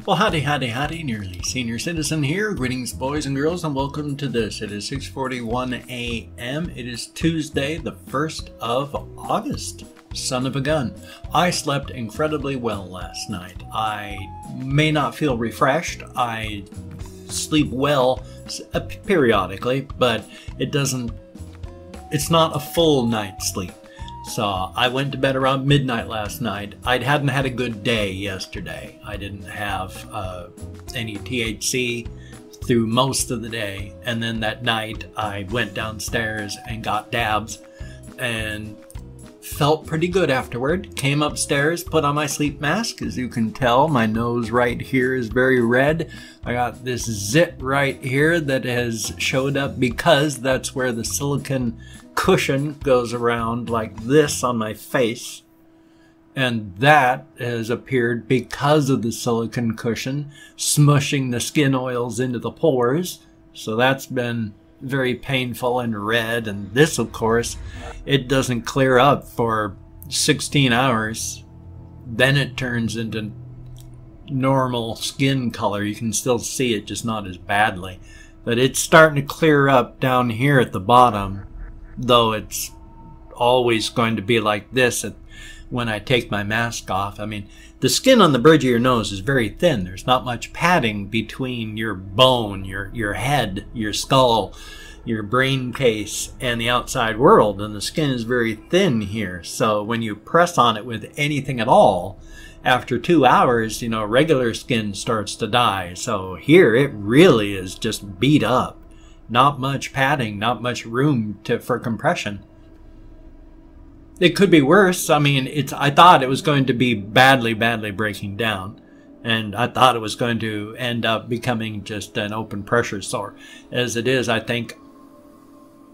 Well, howdy, howdy, howdy, nearly senior citizen here. Greetings, boys and girls, and welcome to this. It is 6:41 a.m. It is Tuesday, the 1st of August. Son of a gun. I slept incredibly well last night. I may not feel refreshed. I sleep well periodically, but it's not a full night's sleep. So I went to bed around midnight last night. I hadn't had a good day yesterday. I didn't have any THC through most of the day. And then that night I went downstairs and got dabs and felt pretty good afterward. Came upstairs, put on my sleep mask. As you can tell, my nose right here is very red. I got this zit right here that has showed up because that's where the silicone cushion goes around like this on my face, and that has appeared because of the silicone cushion smushing the skin oils into the pores. So that's been very painful and red, and this, of course, it doesn't clear up for 16 hours. Then it turns into normal skin color. You can still see it, just not as badly, but it's starting to clear up down here at the bottom, though it's always going to be like this when I take my mask off. I mean, the skin on the bridge of your nose is very thin. There's not much padding between your bone, your head, your skull, your brain case, and the outside world, and the skin is very thin here. So when you press on it with anything at all, after 2 hours, regular skin starts to die. So here it really is just beat up. Not much padding, not much room for compression. It could be worse. I mean, I thought it was going to be badly breaking down. And I thought it was going to end up becoming just an open pressure sore. As it is, I think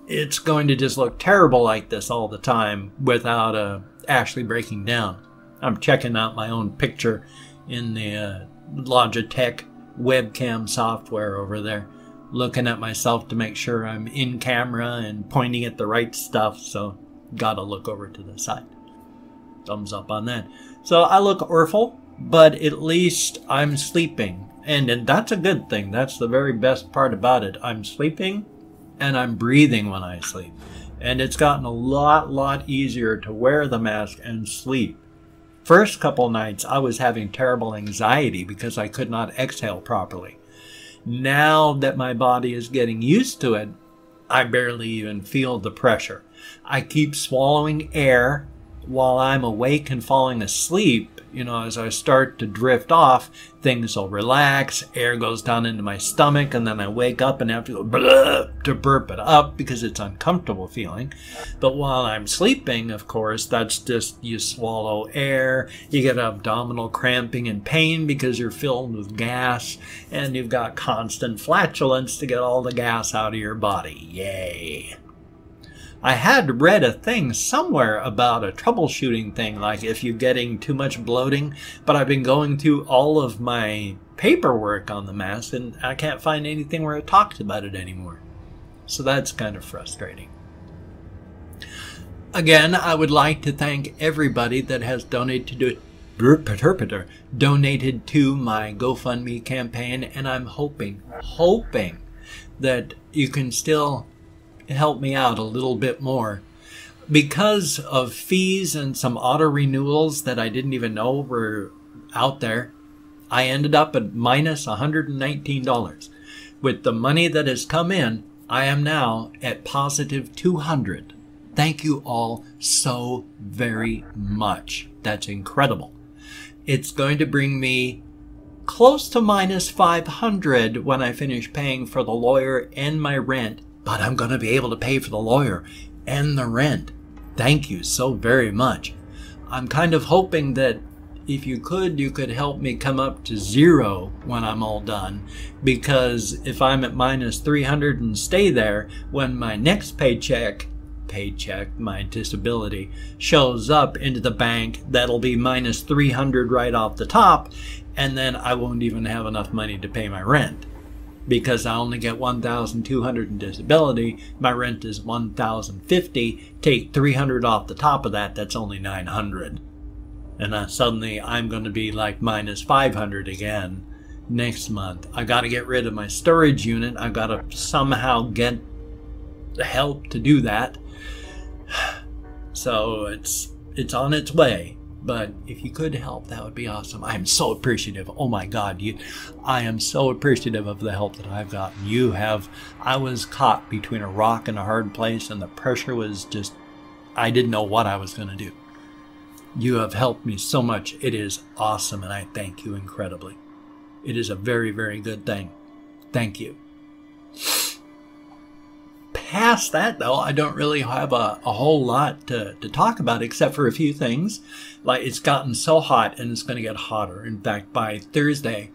it's going to just look terrible like this all the time without actually breaking down. I'm checking out my own picture in the Logitech webcam software over there, looking at myself to make sure I'm in camera and pointing at the right stuff. So gotta look over to the side. Thumbs up on that. So I look awful, but at least I'm sleeping, and that's a good thing. That's the very best part about it. I'm sleeping and I'm breathing when I sleep, and it's gotten a lot easier to wear the mask and sleep. First couple nights I was having terrible anxiety because I could not exhale properly. Now that my body is getting used to it, I barely even feel the pressure. I keep swallowing air while I'm awake and falling asleep. As I start to drift off, things will relax, air goes down into my stomach, and then I wake up and have to go blah, to burp it up because it's uncomfortable feeling. But while I'm sleeping, of course, that's just you swallow air, you get abdominal cramping and pain because you're filled with gas, and you've got constant flatulence to get all the gas out of your body. Yay! I had read a thing somewhere about a troubleshooting thing, like if you're getting too much bloating, but I've been going through all of my paperwork on the mask and I can't find anything where it talks about it anymore. So that's kind of frustrating. Again, I would like to thank everybody that has donated to my GoFundMe campaign, and I'm hoping that you can still help me out a little bit more. Because of fees and some auto renewals that I didn't even know were out there, I ended up at minus $119. With the money that has come in, I am now at positive 200. Thank you all so very much. That's incredible. It's going to bring me close to minus 500 when I finish paying for the lawyer and my rent. But I'm going to be able to pay for the lawyer and the rent. Thank you so very much. I'm kind of hoping that if you could help me come up to 0 when I'm all done. Because if I'm at minus 300 and stay there, when my next paycheck, my disability, shows up into the bank, that'll be minus 300 right off the top. And then I won't even have enough money to pay my rent. Because I only get $1,200 in disability, my rent is $1,050. Take $300 off the top of that, that's only $900. And suddenly I'm going to be like minus 500 again. next month. I got to get rid of my storage unit. I got to somehow get help to do that. So it's on its way. But if you could help, that would be awesome. I am so appreciative. Oh my God, I am so appreciative of the help that I've gotten. You have. I was caught between a rock and a hard place, and the pressure was just, I didn't know what I was going to do. You have helped me so much. It is awesome, and I thank you incredibly. It is a very, very good thing. Thank you. Past that, though, I don't really have a whole lot to talk about, except for a few things. Like, it's gotten so hot, and it's going to get hotter. In fact, by Thursday,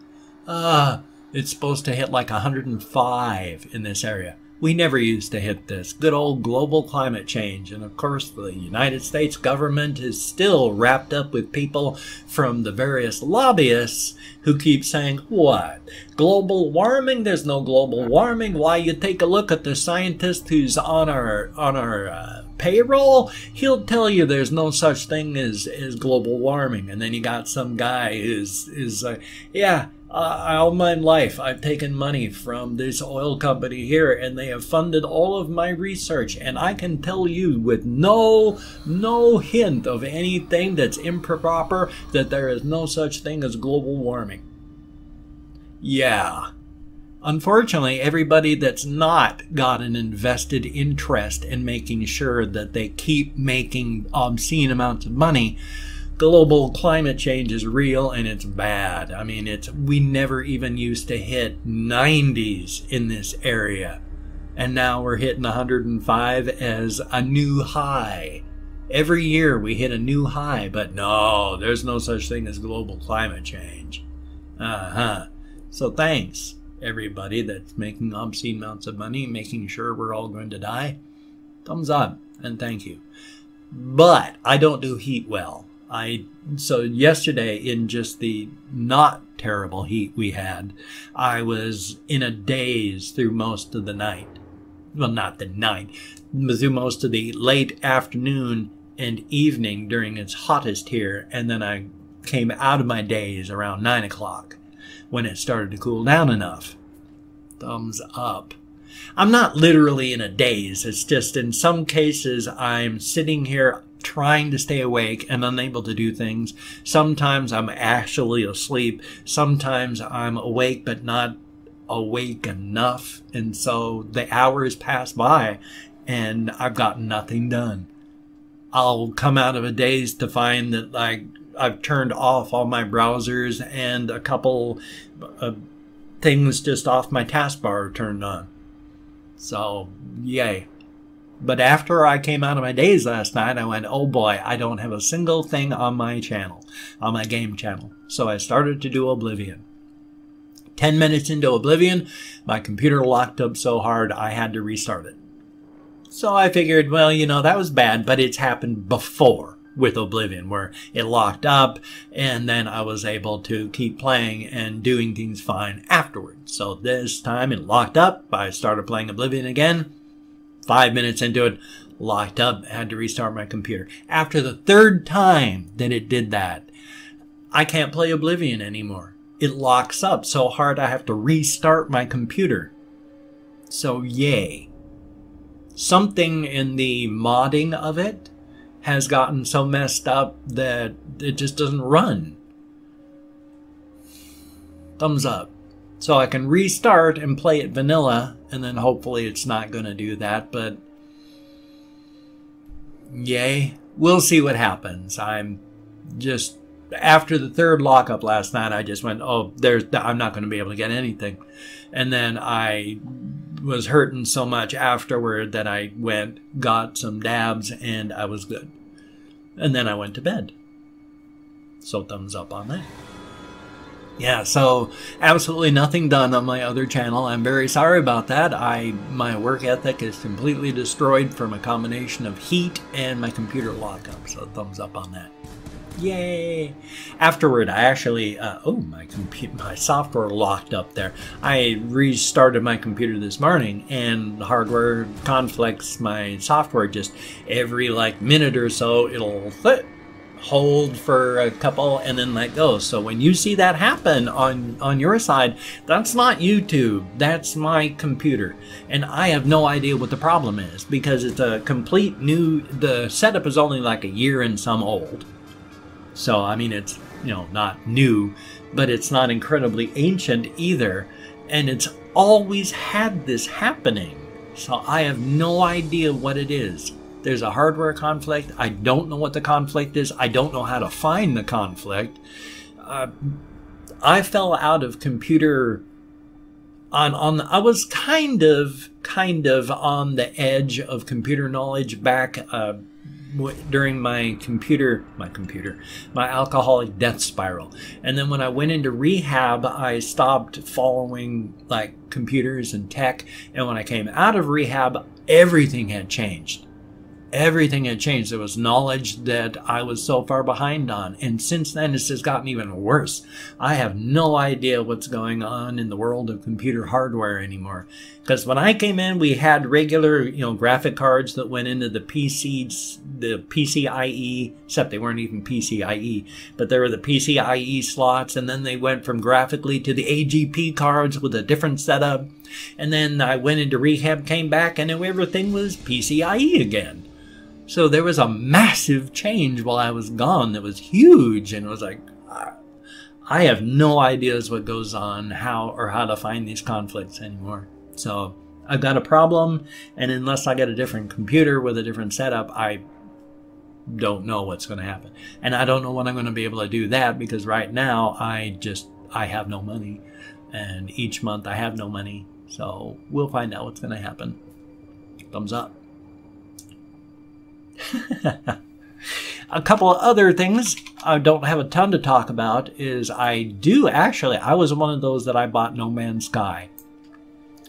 it's supposed to hit like 105 in this area. We never used to hit this. Good old global climate change. And of course, the United States government is still wrapped up with people from the various lobbyists who keep saying, what? Global warming? There's no global warming. Why? You take a look at the scientist who's on our payroll. He'll tell you there's no such thing as global warming. And then you got some guy who's all my life I've taken money from this oil company here, and they have funded all of my research, and I can tell you with no hint of anything that's improper that there is no such thing as global warming. Yeah. Unfortunately, everybody that's not got an invested interest in making sure that they keep making obscene amounts of money, global climate change is real and it's bad. I mean, we never even used to hit 90s in this area. And now we're hitting 105 as a new high. Every year we hit a new high, but no, there's no such thing as global climate change. So thanks, everybody that's making obscene amounts of money, making sure we're all going to die. Thumbs up and thank you. But I don't do heat well. So yesterday, in just the not terrible heat we had, I was in a daze through most of the night. Well, not the night, but through most of the late afternoon and evening during its hottest here. And then I came out of my daze around 9 o'clock when it started to cool down enough. Thumbs up. I'm not literally in a daze. It's just in some cases I'm sitting here trying to stay awake and unable to do things. Sometimes I'm actually asleep. Sometimes I'm awake but not awake enough. And so the hours pass by and I've got nothing done. I'll come out of a daze to find that I've turned off all my browsers and a couple things just off my taskbar are turned on. So, yay. But after I came out of my daze last night, I went, oh boy, I don't have a single thing on my channel, on my game channel. So I started to do Oblivion. 10 minutes into Oblivion, my computer locked up so hard I had to restart it. So I figured, well, that was bad, but it's happened before with Oblivion, where it locked up and then I was able to keep playing and doing things fine afterwards. So this time it locked up. I started playing Oblivion again. 5 minutes into it, locked up, had to restart my computer. After the third time that it did that, I can't play Oblivion anymore. It locks up so hard I have to restart my computer. So yay. Something in the modding of it has gotten so messed up that it just doesn't run. Thumbs up. So I can restart and play it vanilla, and then hopefully it's not going to do that, but yay. We'll see what happens. I'm just, after the third lockup last night, I just went, oh, I'm not going to be able to get anything. And then I was hurting so much afterward that I got some dabs, and I was good. And then I went to bed. So thumbs up on that. Yeah, so absolutely nothing done on my other channel. I'm very sorry about that. My work ethic is completely destroyed from a combination of heat and my computer lockup. So thumbs up on that. Yay! Afterward, I actually, my software locked up there. I restarted my computer this morning, and the hardware conflicts my software just every minute or so. It'll hold for a couple and then let go. So when you see that happen on your side, that's not YouTube, that's my computer, and I have no idea what the problem is, because it's a complete new, the setup is only like a year and some old. So I mean, it's, you know, not new, but it's not incredibly ancient either, and it's always had this happening. So I have no idea what it is. There's a hardware conflict. I don't know what the conflict is. I don't know how to find the conflict. I fell out of computer I was kind of on the edge of computer knowledge back during my alcoholic death spiral. And then when I went into rehab, I stopped following like computers and tech. And when I came out of rehab, everything had changed. Everything had changed. There was knowledge that I was so far behind on. And since then, it's just gotten even worse. I have no idea what's going on in the world of computer hardware anymore. Because when I came in, we had regular, you know, graphic cards that went into the PCs, the PCIe, except they weren't even PCIe, but they were the PCIe slots. And then they went from graphically to the AGP cards with a different setup. And then I went into rehab, came back, and everything was PCIe again. So there was a massive change while I was gone that was huge, and it was like, I have no ideas what goes on, how to find these conflicts anymore. So I've got a problem, and unless I get a different computer with a different setup, I don't know what's going to happen. And I don't know when I'm going to be able to do that, because right now I have no money, and each month I have no money. So we'll find out what's going to happen. Thumbs up. A couple of other things I don't have a ton to talk about is I was one of those that I bought No Man's Sky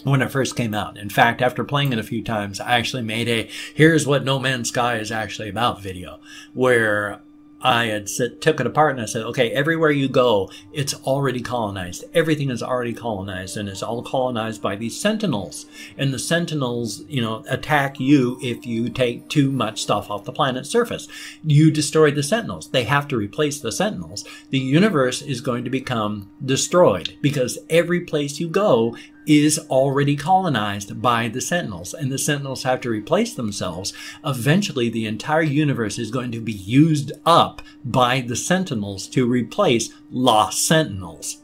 when it first came out. In fact, after playing it a few times, I actually made a here's what No Man's Sky is actually about video, where I had took it apart and I said, okay, everywhere you go, it's already colonized. Everything is already colonized, and it's all colonized by these sentinels. And the sentinels, you know, attack you if you take too much stuff off the planet's surface. You destroy the sentinels. They have to replace the sentinels. The universe is going to become destroyed because every place you go is already colonized by the sentinels, and the sentinels have to replace themselves. Eventually, the entire universe is going to be used up by the sentinels to replace lost sentinels.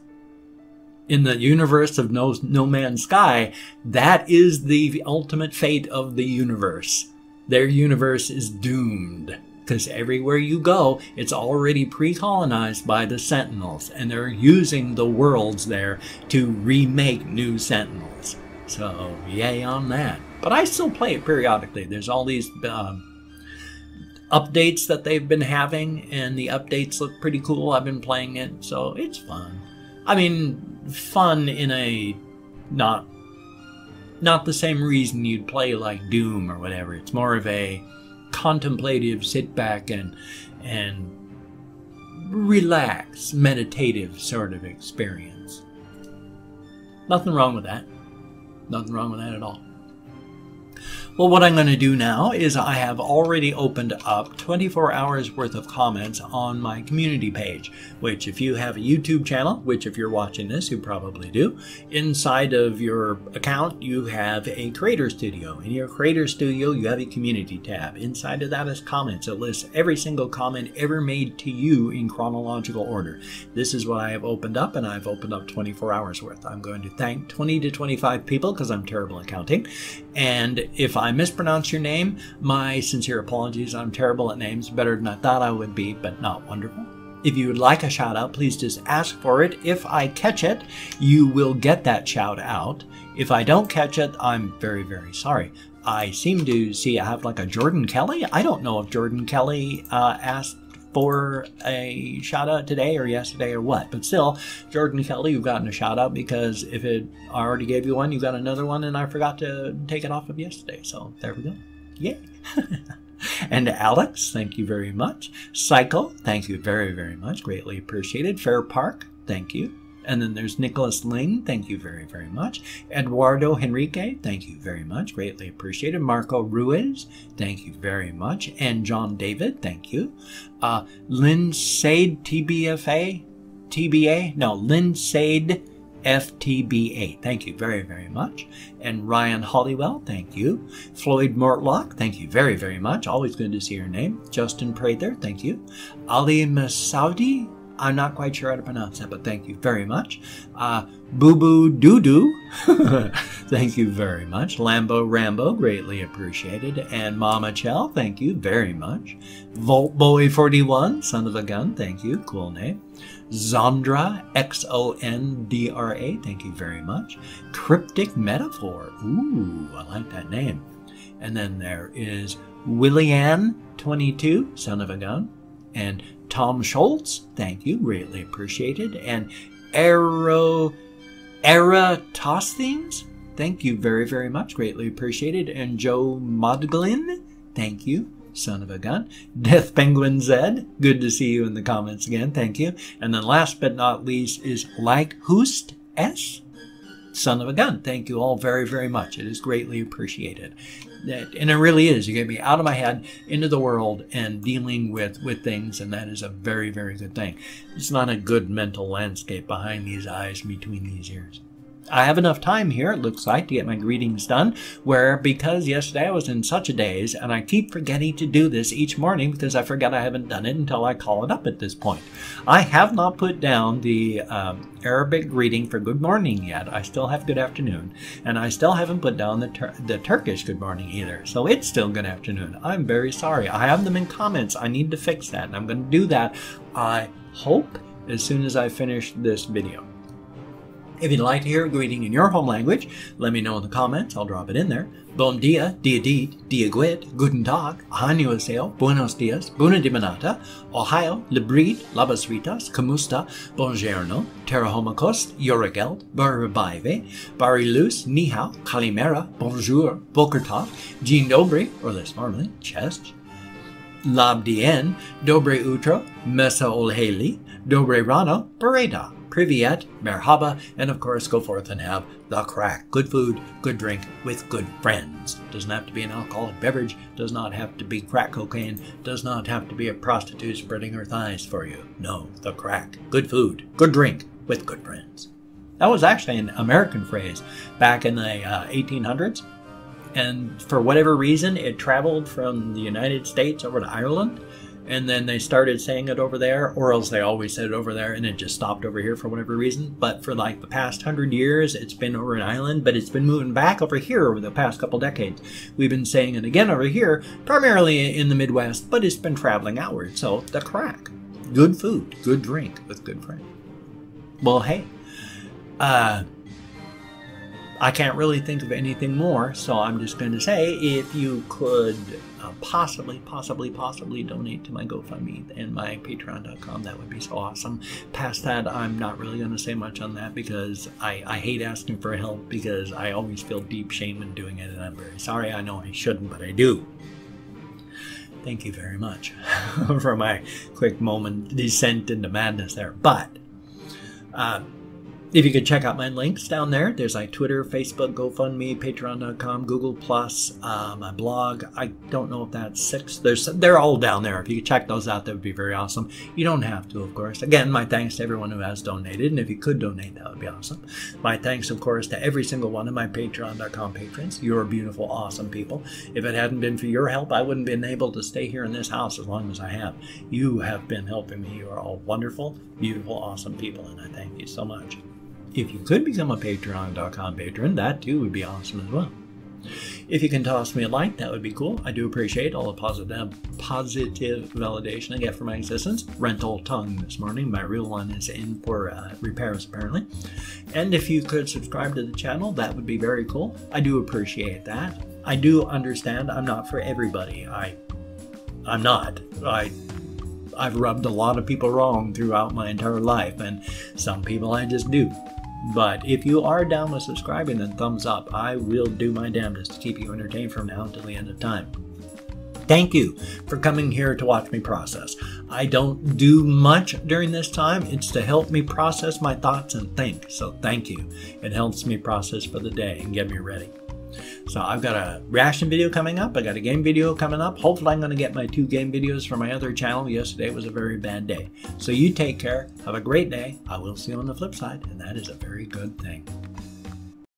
In the universe of No Man's Sky, that is the ultimate fate of the universe. Their universe is doomed, because everywhere you go, it's already pre-colonized by the Sentinels, and they're using the worlds there to remake new Sentinels. So, yay on that. But I still play it periodically. There's all these updates that they've been having, and the updates look pretty cool. I've been playing it, so it's fun. I mean, fun in a not the same reason you'd play like Doom or whatever. It's more of a contemplative, sit back and relax, meditative sort of experience. Nothing wrong with that. Nothing wrong with that at all. Well, what I'm going to do now is I have already opened up 24 hours worth of comments on my community page, which if you have a YouTube channel, which if you're watching this, you probably do, inside of your account, you have a Creator Studio. In your Creator Studio, you have a community tab. Inside of that is comments. It lists every single comment ever made to you in chronological order. This is what I have opened up, and I've opened up 24 hours worth. I'm going to thank 20 to 25 people because I'm terrible at counting. And if I mispronounce your name, my sincere apologies. I'm terrible at names, better than I thought I would be, but not wonderful. If you would like a shout out, please just ask for it. If I catch it, you will get that shout out. If I don't catch it, I'm very, very sorry. I seem to see I have like a Jordan Kelly. I don't know if Jordan Kelly asked for a shout out today or yesterday or what, but still, Jordan Kelly, you've gotten a shout out, because if I already gave you one, you got another one, and I forgot to take it off of yesterday. So there we go. Yay. And Alex, thank you very much. Psycho, thank you very, very much. Greatly appreciated. Fair Park, thank you. And then there's Nicholas Ling. Thank you very, very much. Eduardo Henrique. Thank you very much. Greatly appreciated. Marco Ruiz. Thank you very much. And John David. Thank you. Lynn Sade TBFA. TBA. No, Lynn Sade FTBA. Thank you very, very much. And Ryan Hollywell, thank you. Floyd Mortlock, thank you very, very much. Always good to see your name. Justin Prather, thank you. Ali Masoudi, I'm not quite sure how to pronounce that, but thank you very much. Boo Boo Doo Doo, thank you very much. Lambo Rambo, greatly appreciated. And Mama Chell, thank you very much. Volt Boy 41, son of a gun, thank you, cool name. Zondra, Xondra, thank you very much. Cryptic Metaphor, ooh, I like that name. And then there is Willianne 22, son of a gun. And Tom Schultz, thank you, greatly appreciated. And Eratosthenes, thank you very, very much, greatly appreciated. And Joe Modglin, thank you, son of a gun. Death Penguin Zed, good to see you in the comments again, thank you. And then last but not least is Like Hoost S, son of a gun. Thank you all very, very much. It is greatly appreciated. And it really is. You get me out of my head, into the world, and dealing with things, and that is a very, very good thing. It's not a good mental landscape behind these eyes, between these ears. I have enough time here, it looks like, to get my greetings done, because yesterday I was in such a daze, and I keep forgetting to do this each morning because I forget I haven't done it until I call it up at this point. I have not put down the Arabic greeting for good morning yet. I still have good afternoon, and I still haven't put down the Turkish good morning either, so it's still good afternoon. I'm very sorry. I have them in comments. I need to fix that, and I'm going to do that, I hope, as soon as I finish this video. If you'd like to hear a greeting in your home language, let me know in the comments. I'll drop it in there. Bon dia, dia dit, dia guet, guten tag, annyeonghaseyo, buenos dias, bună dimineața, Ohio, librid, labas ritas, kamusta, bongiorno, terahomokos, yorageld, barabaive, Bari Luys, ni hao, kalimera, bonjour, boker tov, dzień dobry, or less formally, chest, labdien, dobre utro, mesa olheli, dobre rano, bereda. Privyet, merhaba, and of course go forth and have the crack. Good food, good drink, with good friends. Doesn't have to be an alcoholic beverage, does not have to be crack cocaine, does not have to be a prostitute spreading her thighs for you. No, the crack. Good food, good drink, with good friends. That was actually an American phrase back in the 1800s. And for whatever reason, it traveled from the United States over to Ireland. And then they started saying it over there, or else they always said it over there, and it just stopped over here for whatever reason. But for like the past 100 years, it's been over in Ireland, but it's been moving back over here over the past couple decades. We've been saying it again over here, primarily in the Midwest, but it's been traveling outward. So the crack. Good food, good drink, with good friends. Well, hey, I can't really think of anything more, so I'm just going to say, if you could possibly donate to my GoFundMe and my Patreon.com, that would be so awesome. Past that, I'm not really going to say much on that because I hate asking for help because I always feel deep shame in doing it, and I'm very sorry. I know I shouldn't, but I do. Thank you very much for my quick moment descent into madness there. But if you could check out my links down there, there's like Twitter, Facebook, GoFundMe, Patreon.com, Google+, my blog. I don't know if that's 6. They're all down there. If you could check those out, that would be very awesome. You don't have to, of course. Again, my thanks to everyone who has donated, and if you could donate, that would be awesome. My thanks, of course, to every single one of my Patreon.com patrons. You're beautiful, awesome people. If it hadn't been for your help, I wouldn't have been able to stay here in this house as long as I have. You have been helping me. You are all wonderful, beautiful, awesome people, and I thank you so much. If you could become a Patreon.com patron, that too would be awesome as well. If you can toss me a like, that would be cool. I do appreciate all the positive validation I get for my existence. Rental tongue this morning. My real one is in for repairs, apparently. And if you could subscribe to the channel, that would be very cool. I do appreciate that. I do understand I'm not for everybody. I'm not. I've rubbed a lot of people wrong throughout my entire life, and some people I just do. But if you are down with subscribing, then thumbs up. I will do my damnedest to keep you entertained from now until the end of time. Thank you for coming here to watch me process. I don't do much during this time. It's to help me process my thoughts and think. So thank you. It helps me process for the day and get me ready. So I've got a reaction video coming up. I got a game video coming up. Hopefully I'm going to get my 2 game videos for my other channel. Yesterday was a very bad day. So you take care. Have a great day. I will see you on the flip side. And that is a very good thing.